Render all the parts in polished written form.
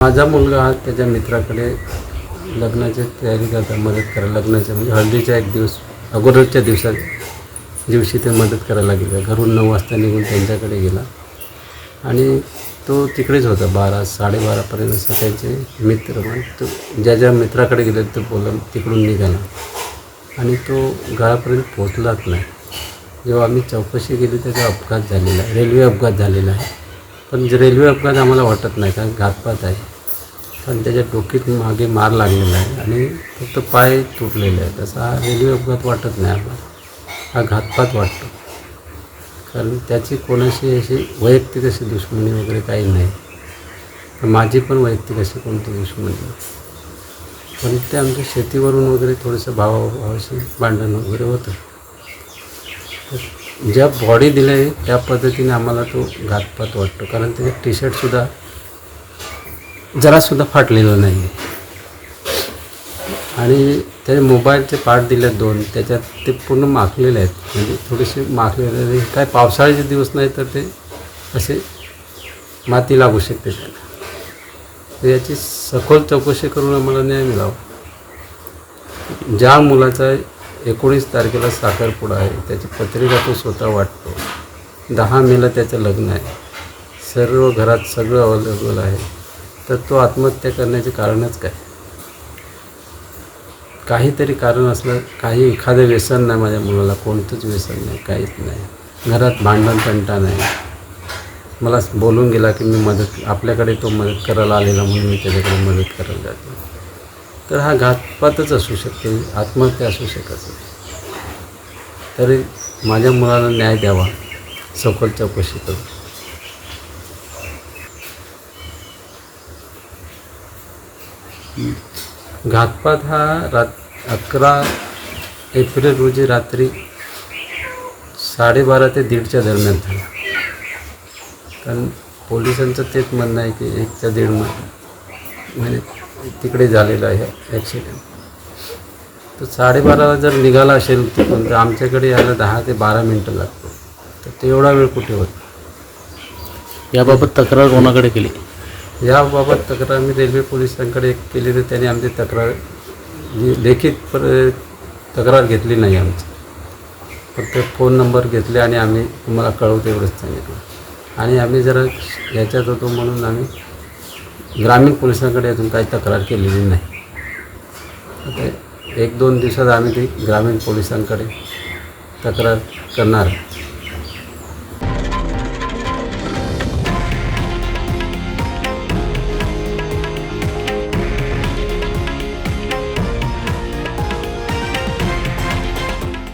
माझा मुलगा हा त्याच्या मित्राकडे लग्नाची तयारी करता मदत करायला, लग्नाच्या म्हणजे हळदीच्या एक दिवस अगोदरच्या दिवशी ते मदत करायला गेला. घरून 9 वाजता निघून त्यांच्याकडे गेला आणि तो तिकडेच होता 12-12:30पर्यंत. त्यांचे मित्र मग तो ज्या मित्राकडे गेले तो बोला तिकडून निघाला आणि तो घरापर्यंत पोचलाच नाही. जेव्हा आम्ही चौकशी केली त्याचा अपघात झालेला आहे, रेल्वे अपघात झालेला आहे. पण रेल्वे अपघात आम्हाला वाटत नाही, कारण घातपात आहे. कारण त्याच्या डोकीत मागे मार लागलेला आहे आणि फक्त पाय तुटलेले आहेत. तसा हा रेल्वे अपघात वाटत नाही आम्हाला, हा घातपात वाटतो. कारण त्याची कोणाशी अशी वैयक्तिक अशी दुश्मनी वगैरे काही नाही. माझी पण वैयक्तिक अशी कोणती दुश्मनी नाही. पण ते आमच्या शेतीवरून वगैरे थोडंसं भावाभावाशी भांडण वगैरे होतं. ज्या बॉडी दिलं आहे त्या पद्धतीने आम्हाला तो घातपात वाटतो. कारण त्याचं टी शर्टसुद्धा जरासुद्धा फाटलेलं नाही आहे आणि त्याचे मोबाईलचे पार्ट दिले आहेत 2, त्याच्यात ते पूर्ण माखलेले आहेत. म्हणजे थोडेसे माखलेले काय पावसाळ्याचे दिवस नाही तर ते असे माती लागू शकते त्याला. तर याची सखोल चौकशी करून आम्हाला न्याय मिळावा. ज्या मुलाचा 19 तारखेला साखरपुडा आहे त्याची पत्रिका तो स्वतः वाटतो. 10 मेला त्याचं लग्न आहे, सर्व घरात सगळं अवेलेबल आहे, तर तो आत्महत्या करण्याचे कारणच काय? काहीतरी कारण असलं. काही एखादं व्यसन नाही माझ्या मुलाला, कोणतंच व्यसन नाही, काहीच नाही. घरात भांडण तंटा नाही. मला बोलून गेला की मी आपल्याकडे तो मदत करायला आलेला म्हणून मी त्याच्याकडे मदत करायला जातो. तर हा घातपातच असू शकतो, आत्महत्या असू शकत नाही. तरी माझ्या मुलाला न्याय द्यावा, सखोल चौकशी करून. घातपात हा 11 एप्रिल रोजी रात्री 12:30 ते 1:30च्या दरम्यान झाला. कारण पोलिसांचं तेच म्हणणं आहे की 1 ते 1.5 महिने तिकडे झालेलं आहे ॲक्सिडेंट. तर 12:30 जर निघाला असेल तिथून तर आमच्याकडे यायला 10 ते 12 मिनटं लागतो. तर तेवढा वेळ कुठे होता? याबाबत तक्रार कोणाकडे केली? याबाबत तक्रार मी रेल्वे पोलिसांकडे केली, तर त्यांनी आमची तक्रार लेखित तक्रार घेतली नाही आमची. फक्त फोन नंबर घेतले आणि आम्ही तुम्हाला कळवतो एवढंच सांगितलं. आणि आम्ही जरा याच्यात होतो म्हणून आम्ही ग्रामीण पोलिसांकडे अजून काही तक्रार केलेली नाही. आता 1-2 दिवसात आम्ही ती ग्रामीण पोलिसांकडे तक्रार करणार.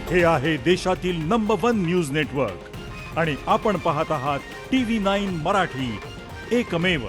हे आहे देशातील नंबर 1 न्यूज नेटवर्क आणि आपण पाहत आहात TV9 मराठी, एकमेव.